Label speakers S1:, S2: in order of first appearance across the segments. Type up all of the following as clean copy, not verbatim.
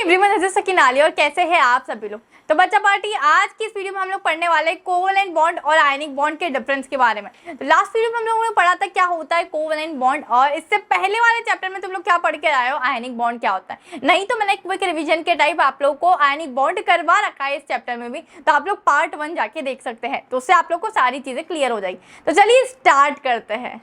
S1: Everyone, this is सकीनाली और कैसे हैं आप सभी लोग। तो बच्चा पार्टी, आज की इस वीडियो में हम लोग पढ़ने वाले कोवलेंट बॉन्ड और आयनिक बॉन्ड के डिफरेंस के बारे में। तो लास्ट वीडियो में हम लोगों ने पढ़ा था क्या होता है कोवलेंट बॉन्ड, और इससे पहले वाले चैप्टर में तुम लोग क्या पढ़ के आए हो, आयनिक बॉन्ड क्या होता है। नहीं तो मैंने क्विक रिवीजन के टाइप आप लोग को आयनिक बॉन्ड करवा रखा है इस चैप्टर में भी, तो आप लोग पार्ट 1 जाके देख सकते हैं, तो उससे आप लोग को सारी चीजें क्लियर हो जाएगी। तो चलिए स्टार्ट करते हैं।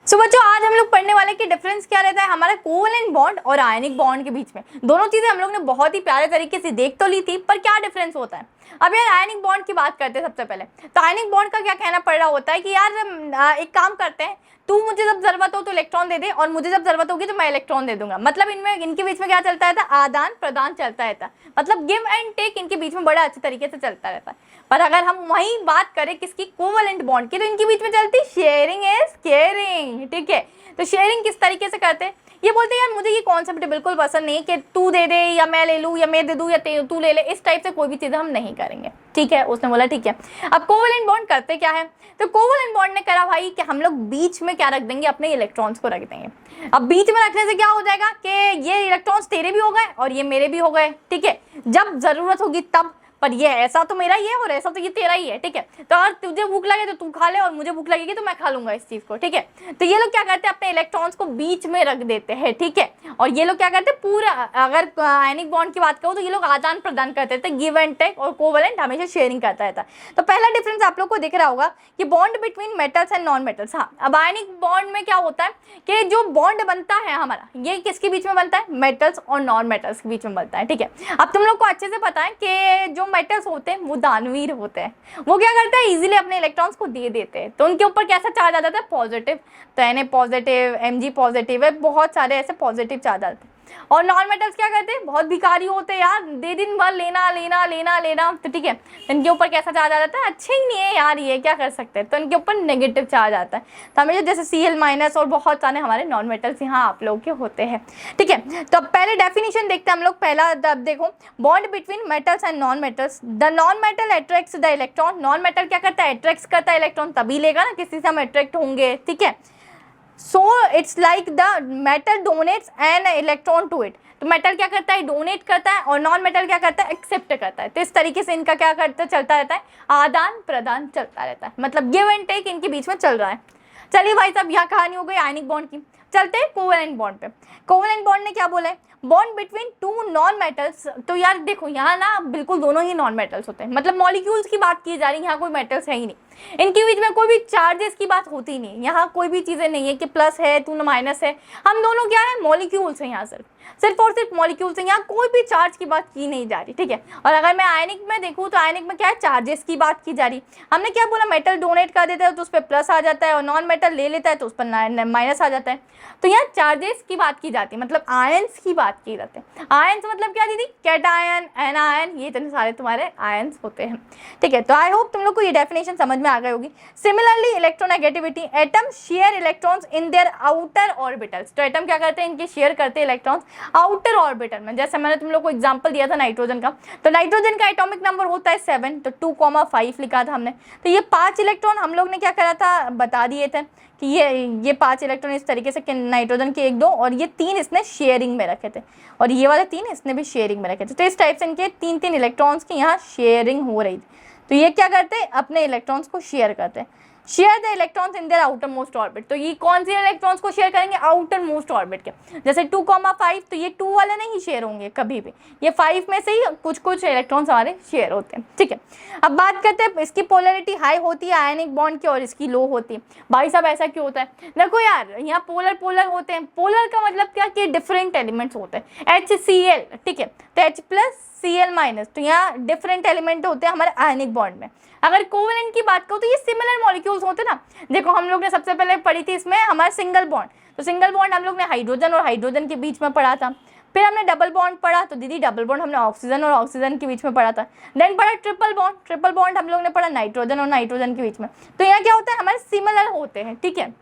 S1: सो बच्चों, आज हम लोग पढ़ने वाले कि डिफरेंस क्या रहता है हमारा कोवलेंट बॉन्ड और आयनिक बॉन्ड के बीच में। दोनों चीजें हम लोग ने बहुत ही प्यारे तरीके से देख तो ली थी, पर क्या डिफरेंस होता है। अब यार आयनिक बॉन्ड की बात करते हैं सबसे पहले। तो आयनिक बॉन्ड का क्या कहना पड़ रहा होता है कि यार एक काम करते हैं, तू मुझे जब जरूरत हो तो इलेक्ट्रॉन दे दे और मुझे जब जरूरत होगी तो मैं इलेक्ट्रॉन दे दूंगा। मतलब इनके बीच में क्या चलता रहता है, आदान प्रदान चलता रहता है। मतलब गिव एंड टेक इनके बीच में बड़ा अच्छे तरीके से चलता रहता है। पर अगर हम वही बात करें किसकी, कोवलेंट बॉन्ड की, तो इनके बीच में चलती शेयरिंग इज केयरिंग। ठीक है, तो शेयरिंग किस तरीके से करते हैं, ये बोलते हैं यार मुझे ये कॉन्सेप्ट बिल्कुल पसंद नहीं कि तू दे दे या मैं ले लूँ या मैं दे दूँ या तू ले ले, इस टाइप से कोई भी चीज़ हम नहीं करेंगे। ठीक है, उसने बोला ठीक है। अब कोवलेंट बॉन्ड करते क्या है, तो कोवलेंट बॉन्ड ने करा भाई कि हम लोग बीच में क्या रख देंगे, अपने इलेक्ट्रॉन्स को रख देंगे। अब बीच में रखने से क्या हो जाएगा कि ये इलेक्ट्रॉन्स तेरे भी हो गए और ये मेरे भी हो गए। ठीक है, जब जरूरत होगी तब, पर ये ऐसा तो मेरा ही है और ऐसा तो ये तेरा ही है। ठीक है, तो अगर तुझे भूख लगे तो तू खा ले और मुझे भूख लगेगी तो मैं खा लूंगा इस चीज को। ठीक है, तो ये लोग क्या करते हैं, अपने इलेक्ट्रॉन्स को बीच में रख देते हैं। ठीक है, और ये लोग क्या करते हैं, पूरा अगर आयनिक बॉन्ड की बात करूँ तो ये लोग आदान प्रदान करते थे, गिव एंड टेक, और कोवलेंट हमेशा शेयरिंग करता रहता है। तो पहला डिफरेंस आप लोग को दिख रहा होगा कि bond between metals and non metals. हाँ, अब आयनिक बॉन्ड में क्या होता है कि जो बॉन्ड बनता है हमारा, ये किसके बीच में बनता है, मेटल्स और नॉन मेटल्स के बीच में बनता है। ठीक है, अब तुम लोग को अच्छे से पता है कि जो मेटल्स होते हैं वो दानवीर होते हैं। वो क्या करते हैं, इजीली अपने इलेक्ट्रॉन्स को दे देते हैं। तो उनके ऊपर कैसा चार्ज आ जाता है, पॉजिटिव। तो Na पॉजिटिव, Mg पॉजिटिव है, बहुत सारे ऐसे पॉजिटिव चार्ज आते हैं। और नॉन मेटल्स क्या करते हैं, बहुत भिखारी होते हैं यार, दे दिन भर लेना लेना लेना लेना। तो ठीक है, इनके ऊपर कैसा चार्ज आ जाता है, अच्छे ही नहीं है यार, ये क्या कर सकते हैं, तो इनके ऊपर नेगेटिव चार्ज आता है। तो हमें जैसे Cl- और बहुत सारे हमारे नॉन मेटल्स यहाँ आप लोग के होते हैं। ठीक है, तो अब पहले डेफिनेशन देखते हैं हम लोग। पहला अब देखो, bond between metals and non metals. The non metal attracts the electron. Non metal क्या करता है, अट्रैक्ट करता है इलेक्ट्रॉन, तभी लेगा ना, किसी से हम अट्रैक्ट होंगे। ठीक है, so it's like the metal donates an electron to it. तो मेटल क्या करता है, डोनेट करता है, और नॉन मेटल क्या करता है, एक्सेप्ट करता है। तो इस तरीके से इनका क्या करता चलता रहता है, आदान प्रदान चलता रहता है। मतलब गिव एंड टेक इनके बीच में चल रहा है। चलिए भाई साहब, यहाँ कहानी हो गई आयनिक बॉन्ड की। चलते हैं कोवलेंट बॉन्ड पे। कोवलेंट बॉन्ड ने क्या बोला है, bond between two non metals. तो यार देखो, यहाँ ना बिल्कुल दोनों ही नॉन मेटल्स होते हैं, मतलब मॉलिक्यूल्स की बात की जा रही है, यहाँ कोई मेटल्स है ही नहीं। इनके बीच में कोई भी चार्जेस की बात होती नहीं, यहाँ कोई भी चीजें नहीं है कि प्लस है तू माइनस है। हम दोनों क्या है, मॉलिक्यूल्स हैं, यहाँ सिर्फ और सिर्फ मॉलिक्यूल्स हैं, यहाँ कोई भी चार्ज की बात की नहीं जा रही। ठीक है, और अगर मैं आयनिक में देखूँ तो आयनिक में क्या है, चार्जेस की बात की जा रही। हमने क्या बोला, मेटल डोनेट कर देता है तो उस पर प्लस आ जाता है, और नॉन मेटल ले लेता है तो उस पर माइनस आ जाता है। तो यहाँ चार्जेस की बात की जाती है, मतलब आयंस की बात की जाती है। आयंस मतलब क्या दीदी, कैटायन, एनायन, ये इतने सारे तुम्हारे आयंस होते हैं। ठीक है, तो आई होप तुम लोग को ये डेफिनेशन समझ में आ गई होगी। Similarly electronegativity, atom share electrons in their outer orbitals. तो एटम क्या करते हैं, इनके शेयर करते हैं इलेक्ट्रॉन्स आउटर ऑर्बिटल में। जैसे मैंने तुम लोग को एग्जांपल दिया था नाइट्रोजन का, तो नाइट्रोजन का एटॉमिक नंबर होता है 7, तो 2,5 लिखा था हमने। तो ये 5 इलेक्ट्रॉन हम लोग ने क्या करा था, बता दिए थे कि ये 5 इलेक्ट्रॉन इस तरीके से कि नाइट्रोजन के 1 2 और ये 3 इसने शेयरिंग में रखे थे, और ये वाले 3 इसने भी शेयरिंग में रखे थे। तो इस टाइप से इनके 3 इलेक्ट्रॉन्स की यहाँ शेयरिंग हो रही थी। तो ये क्या करते हैं, अपने इलेक्ट्रॉन्स को शेयर करते हैं। Share the electrons in their outer most orbit. तो ये कौन से इलेक्ट्रॉन्स को शेयर करेंगे, आउटर मोस्ट ऑर्बिट के। जैसे 2,5, तो ये 2 वाले नहीं शेयर होंगे कभी भी, ये 5 में से ही कुछ इलेक्ट्रॉन्स हमारे शेयर होते हैं। ठीक है, अब बात करते हैं, इसकी पोलरिटी हाई होती है आयनिक बॉन्ड की और इसकी लो होती है। भाई साहब ऐसा क्यों होता है, देखो यार यहाँ पोलर होते हैं। पोलर का मतलब क्या कि डिफरेंट एलिमेंट्स होते हैं, HCl। ठीक है, तो H+Cl-, तो यहाँ डिफरेंट एलिमेंट होते हैं हमारे आयनिक बॉन्ड में। अगर कोवलेंट की बात करूँ तो ये सिमिलर मॉलिक्यूल्स होते हैं ना। देखो हम लोग ने सबसे पहले पढ़ी थी इसमें हमारा सिंगल बॉन्ड। तो सिंगल बॉन्ड हम लोग ने हाइड्रोजन और हाइड्रोजन के बीच में पढ़ा था। फिर हमने डबल बॉन्ड पढ़ा, तो दीदी डबल बॉन्ड हमने ऑक्सीजन और ऑक्सीजन के बीच में पढ़ा था। देन पढ़ा ट्रिपल बॉन्ड हम लोग ने पढ़ा नाइट्रोजन और नाइट्रोजन के बीच में। तो यहाँ क्या होता है, हमारे सिमिलर होते हैं। ठीक है,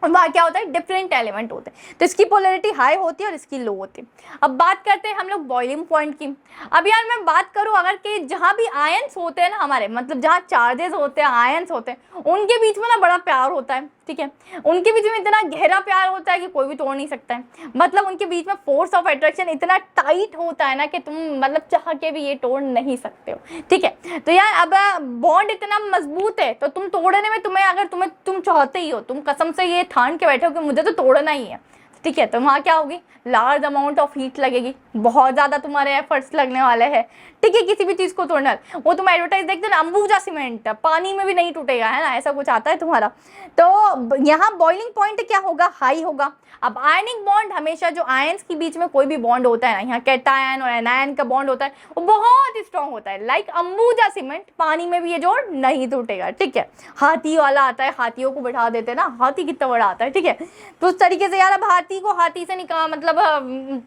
S1: वहाँ क्या होता है, डिफरेंट एलिमेंट होते हैं, तो इसकी पोलैरिटी हाई होती है और इसकी लो होती है। अब बात करते हैं हम लोग बॉइलिंग पॉइंट की। अब यार मैं बात करूँ अगर कि जहाँ भी आयंस होते हैं ना हमारे, मतलब जहाँ चार्जेस होते हैं, आयंस होते हैं, उनके बीच में ना बड़ा प्यार होता है, ठीक है। उनके बीच में इतना गहरा प्यार होता है कि कोई भी तोड़ नहीं सकता है। मतलब उनके बीच में फोर्स ऑफ अट्रैक्शन इतना टाइट होता है ना कि तुम मतलब चाह के भी ये तोड़ नहीं सकते हो, ठीक है। तो यार अब बॉन्ड इतना मजबूत है तो तुम तोड़ने में तुम्हें अगर तुम चाहते ही हो, तुम कसम से ये ठान के बैठे हो कि मुझे तो तोड़ना ही है, ठीक है, तो वहाँ क्या होगी, लार्ज अमाउंट ऑफ हीट लगेगी, बहुत ज़्यादा तुम्हारे एफर्ट्स लगने वाले हैं, ठीक है, किसी भी चीज़ को तोड़ना। वो तुम एडवर्टाइज देखते हो ना, अंबुजा सीमेंट पानी में भी नहीं टूटेगा, है ना, ऐसा कुछ आता है तुम्हारा। तो यहाँ बॉइलिंग पॉइंट क्या होगा, हाई होगा। अब आयनिक बॉन्ड हमेशा जो आयंस के बीच में कोई भी बॉन्ड होता है ना, यहाँ कैटायन और एनायन का बॉन्ड होता है, वो बहुत स्ट्रांग होता है, लाइक अंबुजा सीमेंट, पानी में भी ये जोड़ नहीं टूटेगा, ठीक है। हाथी वाला आता है, हाथियों को बैठा देते हैं ना, हाथी कितना बड़ा आता है, ठीक है। तो उस तरीके से यार अब हाथी को हाथी से निकाल मतलब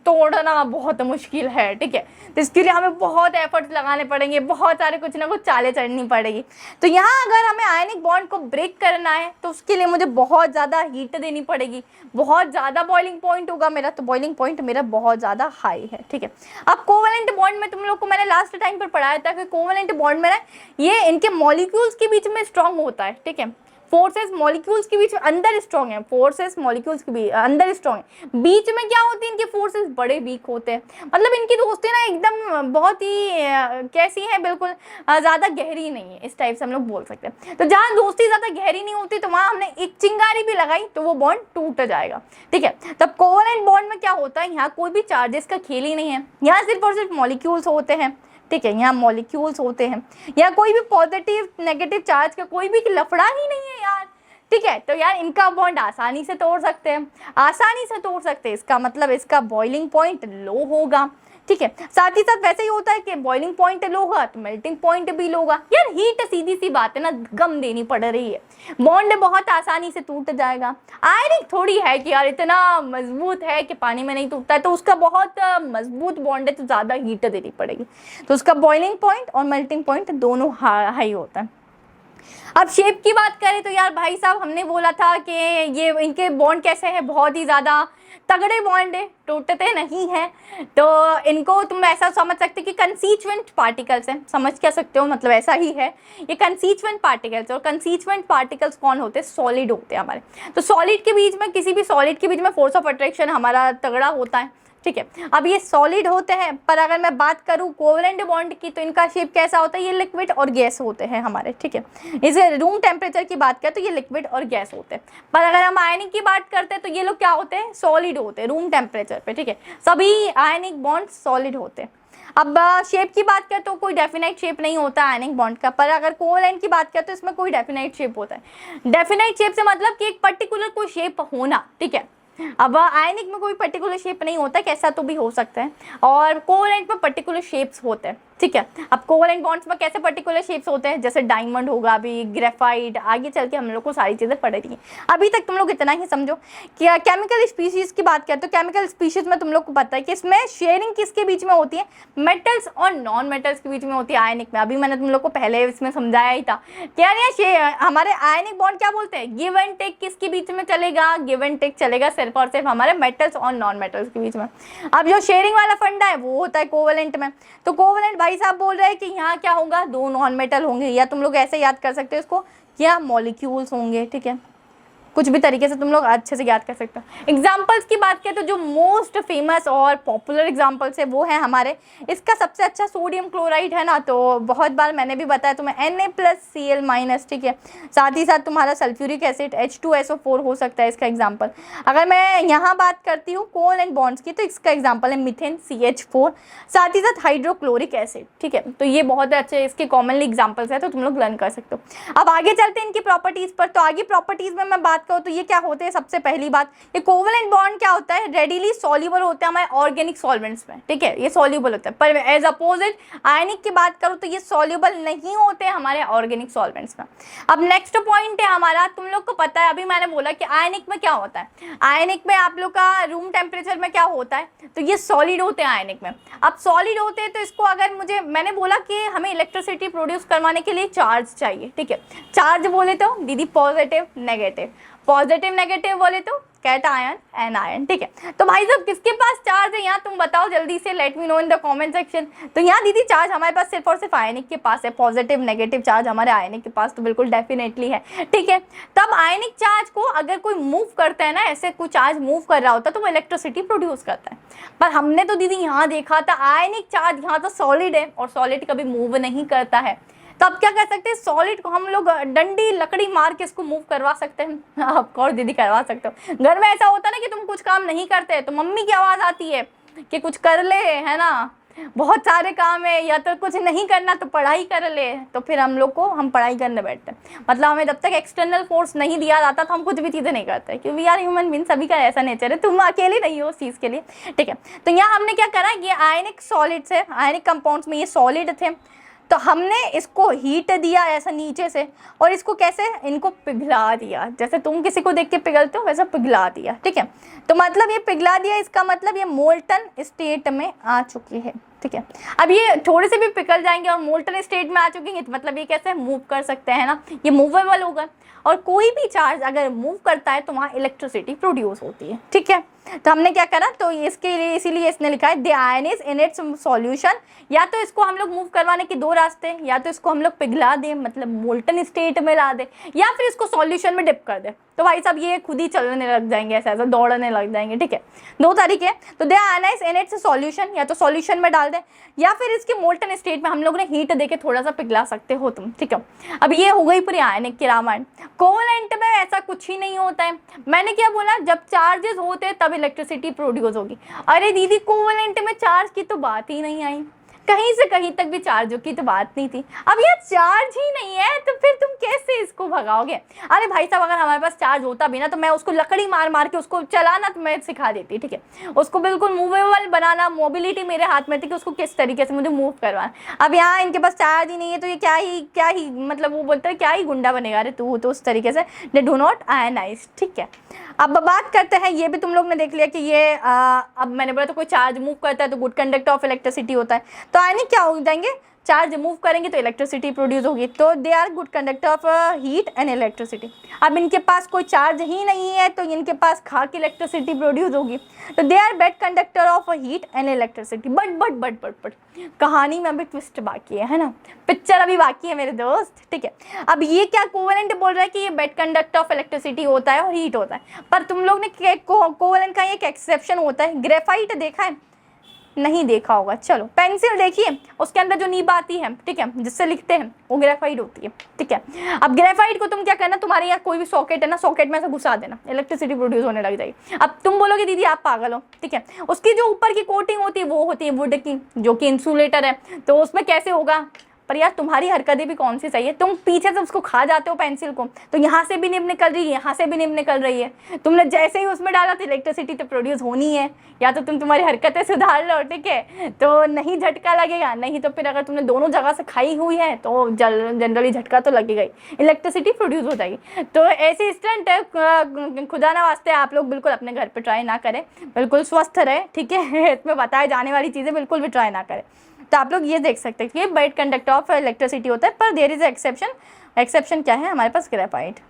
S1: तोड़ना बहुत मुश्किल है, ठीक है। तो इसके लिए हमें बहुत एफर्ट्स लगाने पड़ेंगे, बहुत सारे कुछ ना कुछ चालें चढ़नी पड़ेगी। तो यहाँ अगर हमें आयनिक बॉन्ड को ब्रेक करना है तो उसके लिए मुझे बहुत ज़्यादा हीट देनी पड़ेगी, बहुत ज़्यादा बॉइलिंग पॉइंट होगा मेरा, तो बॉइलिंग पॉइंट मेरा बहुत ज़्यादा हाई है, ठीक है। अब कोवेलेंट बॉन्ड में तुम लोग को मैंने लास्ट टाइम पर पढ़ाया था कि कोवेलेंट बॉन्ड में ना ये इनके मॉलिक्यूल्स के बीच में स्ट्रांग होता है, ठीक है। फोर्सेस मॉलिक्यूल्स के बीच में अंदर स्ट्रांग है, फोर्सेस मॉलिक्यूल्स के बीच अंदर स्ट्रांग है, बीच में क्या होती है, इनके फोर्सेस बड़े वीक होते हैं। मतलब इनकी दोस्ती ना एकदम बहुत ही कैसी है, बिल्कुल ज़्यादा गहरी नहीं है, इस टाइप से हम लोग बोल सकते हैं। तो जहाँ दोस्ती ज़्यादा गहरी नहीं होती तो वहाँ हमने एक चिंगारी भी लगाई तो वो बॉन्ड टूट जाएगा, ठीक है। तब कोवेलेंट बॉन्ड में क्या होता है, यहाँ कोई भी चार्जेस का खेल ही नहीं है, यहाँ सिर्फ और सिर्फ मॉलिक्यूल्स होते हैं, ठीक है। यहाँ मॉलिक्यूल्स होते हैं, यहाँ कोई भी पॉजिटिव नेगेटिव चार्ज का कोई भी लफड़ा ही नहीं है यार, ठीक है। तो यार इनका बॉन्ड आसानी से तोड़ सकते हैं, आसानी से तोड़ सकते हैं, इसका मतलब इसका बॉइलिंग पॉइंट लो होगा, ठीक है। साथ ही साथ वैसे ही होता है कि बॉइलिंग पॉइंट लो होगा तो मेल्टिंग पॉइंट भी लो होगा। यार हीट सीधी सी बात है ना, गम देनी पड़ रही है, बॉन्ड बहुत आसानी से टूट जाएगा। आयनिक थोड़ी है कि यार इतना मजबूत है कि पानी में नहीं टूटता है, तो उसका बहुत मजबूत बॉन्ड है तो ज़्यादा हीट देनी पड़ेगी, तो उसका बॉइलिंग पॉइंट और मेल्टिंग पॉइंट दोनों हाई होता है। अब शेप की बात करें तो यार भाई साहब हमने बोला था कि ये इनके बॉन्ड कैसे हैं, बहुत ही ज़्यादा तगड़े बॉन्ड है, टूटते नहीं हैं। तो इनको तुम ऐसा समझ सकते कि कंस्टिट्यूएंट पार्टिकल्स हैं, समझ क्या सकते हो, मतलब ऐसा ही है, ये कंस्टिट्यूएंट पार्टिकल्स। और कंस्टिट्यूएंट पार्टिकल्स कौन होते हैं, सॉलिड होते हैं हमारे। तो सॉलिड के बीच में, किसी भी सॉलिड के बीच में फोर्स ऑफ अट्रैक्शन हमारा तगड़ा होता है, ठीक है। अब ये सॉलिड होते हैं, पर अगर मैं बात करूँ कोवेलेंट बॉन्ड की तो इनका शेप कैसा होता है, ये लिक्विड और गैस होते हैं हमारे, ठीक है। इसे रूम टेम्परेचर की बात करें तो ये लिक्विड और गैस होते हैं, पर अगर हम आयनिक की बात करते हैं तो ये लोग क्या होते हैं, सॉलिड होते हैं रूम टेम्परेचर पे, ठीक है। सभी आयनिक बॉन्ड सॉलिड होते हैं। अब शेप की बात करें तो कोई डेफिनेट शेप नहीं होता आयनिक बॉन्ड का, पर अगर कोवेलेंट की बात करें तो इसमें कोई डेफिनेट शेप होता है। डेफिनेट शेप से मतलब कि एक पर्टिकुलर कोई शेप होना, ठीक है। अब आयनिक में कोई पर्टिकुलर शेप नहीं होता, कैसा तो भी हो सकता है, और कोवेलेंट में पर्टिकुलर शेप्स होते हैं, ठीक है। अब कोवेलेंट बॉन्ड्स में कैसे पर्टिकुलर शेप्स होते हैं, जैसे डायमंड होगा, अभी ग्रेफाइट, आगे चल के हम लोग को सारी चीज़ें पढ़ेंगी। अभी तक तुम लोग इतना ही समझो कि केमिकल स्पीशीज़ की बात करें तो केमिकल स्पीशीज़ में तुम लोग को पता है कि इसमें शेयरिंग किसके बीच में होती है, मेटल्स और नॉन मेटल्स के बीच में होती है आयनिक में। अभी मैंने तुम लोग को पहले इसमें समझाया ही था कि यार ये हमारे आयनिक बॉन्ड क्या बोलते हैं, गिव एंड टेक किसके बीच में चलेगा, गिव एंड टेक चलेगा सिर्फ और सिर्फ हमारे मेटल्स और नॉन मेटल्स के बीच में। अब जो शेयरिंग वाला फंडा है वो होता है कोवेलेंट में। तो कोवेलेंट भाई साहब बोल रहे हैं कि यहाँ क्या होगा, दो नॉन मेटल होंगे, या तुम लोग ऐसे याद कर सकते हो इसको, या मॉलिक्यूल्स होंगे, ठीक है। कुछ भी तरीके से तुम लोग अच्छे से याद कर सकते हो। एग्जाम्पल्स की बात करें तो जो मोस्ट फेमस और पॉपुलर एग्जाम्पल्स है वो है हमारे, इसका सबसे अच्छा सोडियम क्लोराइड है ना, तो बहुत बार मैंने भी बताया तुम्हें Na+Cl-, ठीक है। साथ ही साथ तुम्हारा सल्फ्यूरिक एसिड H2SO4 हो सकता है इसका एग्जाम्पल। अगर मैं यहाँ बात करती हूँ कोवेलेंट बॉन्ड्स की तो इसका एग्जाम्पल है मीथेन CH4, साथ ही साथ हाइड्रोक्लोरिक एसिड, ठीक है। तो ये बहुत अच्छे इसके कॉमनली एग्जाम्पल्स है, तो तुम लोग लर्न कर सकते हो। अब आगे चलते हैं इनकी प्रॉपर्टीज़ पर। तो आगे प्रॉपर्टीज़ में मैं बात करो तो ये क्या होते हैं, सबसे पहली बात ये कोवेलेंट बॉन्ड क्या होता है, रेडिली सॉल्युबल होते हैं हमारे ऑर्गेनिक सॉल्वेंट्स में, ठीक है। ये सॉल्युबल होता है, पर एज अपोजिट आयनिक की बात करूँ तो ये सॉल्युबल नहीं होते हैं हमारे ऑर्गेनिक सॉल्वेंट्स में। अब नेक्स्ट पॉइंट है हमारा, तुम लोग को पता है, अभी मैंने बोला कि आयनिक में क्या होता है, आयनिक में आप लोग का रूम टेम्परेचर में क्या होता है, तो ये सॉलिड होते हैं आयनिक में। अब सॉलिड होते हैं तो इसको अगर मैंने बोला कि हमें इलेक्ट्रिसिटी प्रोड्यूस करवाने के लिए चार्ज चाहिए, ठीक है। चार्ज बोले तो दीदी पॉजिटिव नेगेटिव, पॉजिटिव नेगेटिव बोले तो कैटायन एंड आयन, ठीक है। तो भाई साहब किसके पास चार्ज है यहाँ तुम बताओ जल्दी से, let me know in the comment section. तो यहाँ दीदी चार्ज हमारे पास सिर्फ और सिर्फ आयनिक के पास है, पॉजिटिव नेगेटिव चार्ज हमारे आयनिक के पास तो बिल्कुल डेफिनेटली है, ठीक है। तब आयनिक चार्ज को अगर कोई मूव करता है ना, ऐसे कोई चार्ज मूव कर रहा होता है तो वो इलेक्ट्रिसिटी प्रोड्यूस करता है। पर हमने तो दीदी यहाँ देखा था आयनिक चार्ज यहाँ तो सॉलिड है और सॉलिड कभी मूव नहीं करता है। तो अब क्या कर सकते हैं, सॉलिड को हम लोग डंडी लकड़ी मार के इसको मूव करवा सकते हैं। ऑफ कोर्स दीदी करवा सकते हो। घर में ऐसा होता है ना कि तुम कुछ काम नहीं करते तो मम्मी की आवाज़ आती है कि कुछ कर ले, है ना, बहुत सारे काम है, या तो कुछ नहीं करना तो पढ़ाई कर ले। तो फिर हम लोग को हम पढ़ाई करने बैठते हैं, मतलब हमें जब तक एक्सटर्नल फोर्स नहीं दिया जाता तो हम कुछ भी चीज़ें नहीं करते, क्योंकि यार ह्यूमन बीइंग सभी का ऐसा नेचर है, तुम अकेले नहीं हो उस चीज़ के लिए, ठीक है। तो यहाँ हमने क्या करा, ये आयनिक सॉलिड्स है, आयनिक कंपाउंड्स में ये सॉलिड थे, तो हमने इसको हीट दिया ऐसा नीचे से, और इसको कैसे, इनको पिघला दिया, जैसे तुम किसी को देख के पिघलते हो वैसा पिघला दिया, ठीक है। तो मतलब ये पिघला दिया, इसका मतलब ये मोल्टन स्टेट में आ चुकी है, ठीक है। अब ये थोड़े से भी पिघल जाएंगे और मोल्टन स्टेट में आ चुके तो मतलब ये कैसे मूव कर सकते हैं ना, ये मूवेबल होगा। और कोई भी चार्ज अगर मूव करता है तो वहाँ इलेक्ट्रिसिटी प्रोड्यूस होती है, ठीक है। तो हमने क्या करा, तो इसके लिए इसीलिए इसने लिखा है the ion is in its solution. या तो इसको हम लोग मूव करवाने के दो रास्ते, या तो इसको हम लोग पिघला दें मतलब मोल्टन स्टेट में ला दे, या फिर इसको सॉल्यूशन में डिप कर दे। तो भाई साहब ये खुद ही चलने लग जाएंगे, ऐसा ऐसा दौड़ने लग जाएंगे, ठीक है। दो तरीके हैं, तो दे आयनाइज इन इट्स सॉल्यूशन, या तो सॉल्यूशन में डाल दें, या फिर इसके मोल्टन स्टेट में हम लोग ने हीट देके थोड़ा सा पिघला सकते हो तुम, ठीक है। अब ये हो गई पूरी आयनिक की रामायण। कोवेलेंट में ऐसा कुछ ही नहीं होता है। मैंने क्या बोला, जब चार्जेस होते हैं तब इलेक्ट्रिसिटी प्रोड्यूस होगी। अरे दीदी कोवेलेंट में चार्ज की तो बात ही नहीं आई, कहीं से कहीं तक भी चार्जों की तो बात नहीं थी। अब ये चार्ज ही नहीं है तो फिर तुम कैसे इसको भगाओगे। अरे भाई साहब अगर हमारे पास चार्ज होता भी ना तो मैं उसको लकड़ी मार मार के उसको चलाना तो मैं सिखा देती, ठीक है। उसको बिल्कुल मूवेबल बनाना, मोबिलिटी मेरे हाथ में थी कि उसको किस तरीके से मुझे मूव करवाना। अब यहाँ इनके पास चार्ज ही नहीं है तो ये क्या ही मतलब वो बोलते हैं क्या ही गुंडा बनेगा रे तू, तो उस तरीके से दे डू नॉट आयनाइज, ठीक है। अब बात करते हैं, ये भी तुम लोग ने देख लिया कि ये अब मैंने बोला तो कोई चार्ज मूव करता है तो गुड कंडक्टर ऑफ इलेक्ट्रिसिटी होता है। तो आयनिक क्या हो जाएंगे, चार्ज मूव करेंगे तो इलेक्ट्रिसिटी प्रोड्यूस होगी, तो they are good conductor of heat and electricity. अब इनके पास कोई चार्ज ही नहीं है तो इनके पास खाक इलेक्ट्रिसिटी प्रोड्यूस होगी, तो they are bad conductor of heat and electricity. But कहानी में अभी ट्विस्ट बाकी है ना, पिक्चर अभी बाकी है मेरे दोस्त, ठीक है। अब ये क्या कोवेलेंट बोल रहा है कि ये बैड कंडक्टर ऑफ इलेक्ट्रिसिटी होता है और हीट होता है, पर तुम लोग ने कोवेलेंट का एक एक्सेप्शन होता है, ग्रेफाइट देखा है, नहीं देखा होगा, चलो पेंसिल देखिए, उसके अंदर जो नीब आती है, ठीक है, जिससे लिखते हैं वो ग्रेफाइट होती है, ठीक है। अब ग्रेफाइट को तुम क्या करना, तुम्हारे यहाँ कोई भी सॉकेट है ना, सॉकेट में से घुसा देना, इलेक्ट्रिसिटी प्रोड्यूस होने लग जाएगी। अब तुम बोलोगे दीदी आप पागल हो, ठीक है। उसकी जो ऊपर की कोटिंग होती है वो होती है वुड की, जो कि इंसुलेटर है, तो उसमें कैसे होगा। पर यार तुम्हारी हरकतें भी कौन सी सही है, तुम पीछे से उसको खा जाते हो पेंसिल को, तो यहाँ से भी निब निकल रही है, यहाँ से भी निब निकल रही है, तुमने जैसे ही उसमें डाला तो इलेक्ट्रिसिटी तो प्रोड्यूस होनी है। या तो तुम तुम्हारी हरकतें सुधार लो, ठीक है, तो नहीं झटका लगेगा, नहीं तो फिर अगर तुमने दोनों जगह से खाई हुई है तो जनरली झटका तो लगेगा ही, इलेक्ट्रिसिटी प्रोड्यूस हो जाएगी। तो ऐसे स्टंट खुदा ना वास्ते आप लोग बिल्कुल अपने घर पर ट्राई ना करें, बिल्कुल स्वस्थ रहे, ठीक है। इसमें बताए जाने वाली चीज़ें बिल्कुल भी ट्राई ना करें। तो आप लोग ये देख सकते हैं कि ये बैड कंडक्टर ऑफ इलेक्ट्रिसिटी होता है, पर देयर इज एक्सेप्शन। एक्सेप्शन क्या है, हमारे पास ग्रेफाइट।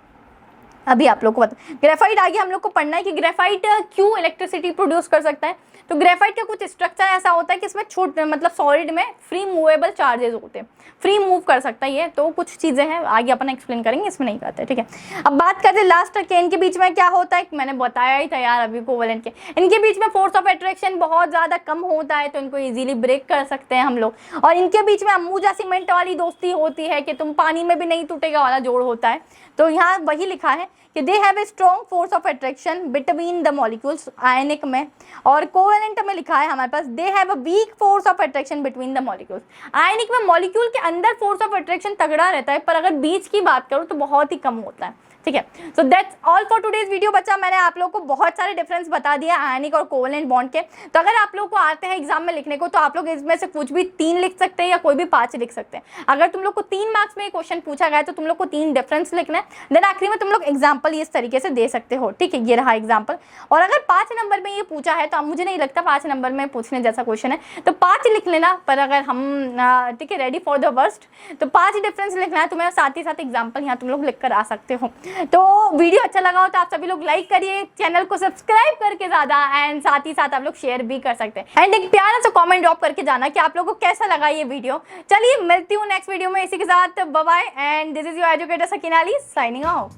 S1: अभी आप लोग को पता, ग्रेफाइट आगे हम लोग को पढ़ना है कि ग्रेफाइट क्यों इलेक्ट्रिसिटी प्रोड्यूस कर सकता है। तो ग्रेफाइट का कुछ स्ट्रक्चर ऐसा होता है कि इसमें छोटे मतलब सॉलिड में फ्री मूवेबल चार्जेस होते हैं, फ्री मूव कर सकता है ये, तो कुछ चीज़ें हैं आगे अपन एक्सप्लेन करेंगे, इसमें नहीं करते, ठीक है। अब बात करते हैं लास्ट के, इनके बीच में क्या होता है, मैंने बताया ही था यार अभी कोवेलेंट के, इनके बीच में फोर्स ऑफ अट्रैक्शन बहुत ज़्यादा कम होता है, तो इनको ईजिली ब्रेक कर सकते हैं हम लोग। और इनके बीच में अम्बुजा सीमेंट वाली दोस्ती होती है कि तुम पानी में भी नहीं टूटेगा वाला जोड़ होता है। तो यहाँ वही लिखा है कि they have a strong force of attraction between the molecules, ionic में, और कोवेलेंट में लिखा है हमारे पास they have a weak force of attraction between the molecules. Ionic में मॉलिक्यूल के अंदर फोर्स ऑफ अट्रैक्शन तगड़ा रहता है, पर अगर बीच की बात करूँ तो बहुत ही कम होता है, ठीक है। So that's all for today's video बच्चा, मैंने आप लोग को बहुत सारे डिफरेंस बता दिया आयनिक और कोवेलेंट बॉन्ड के। तो अगर आप लोग को आते हैं एग्जाम में लिखने को तो आप लोग इसमें से कुछ भी 3 लिख सकते हैं या कोई भी 5 लिख सकते हैं। अगर तुम लोग को 3 मार्क्स में क्वेश्चन पूछा गया तो तुम लोग को 3 डिफरेंस लिखना है, देन आखिरी में तुम लोग एग्जाम्पल इस तरीके से दे सकते हो, ठीक है। ये रहा एग्जाम्पल। और अगर 5 नंबर में ये पूछा है तो मुझे नहीं लगता 5 नंबर में पूछने जैसा क्वेश्चन है, तो 5 लिख लेना। पर अगर हम ठीक है रेडी फॉर द वर्स्ट, तो 5 डिफरेंस लिखना है तुम्हें, साथ ही साथ एग्जाम्पल यहाँ तुम लोग लिख कर आ सकते हो। तो वीडियो अच्छा लगा हो तो आप सभी लोग लाइक करिए, चैनल को सब्सक्राइब करके ज़्यादा, एंड साथ ही साथ आप लोग शेयर भी कर सकते हैं, एंड एक प्यारा सा कमेंट ड्रॉप करके जाना कि आप लोगों को कैसा लगा ये वीडियो। चलिए मिलती हूँ नेक्स्ट वीडियो में इसी के साथ, bye bye, and this is your educator Sakina Ali signing of.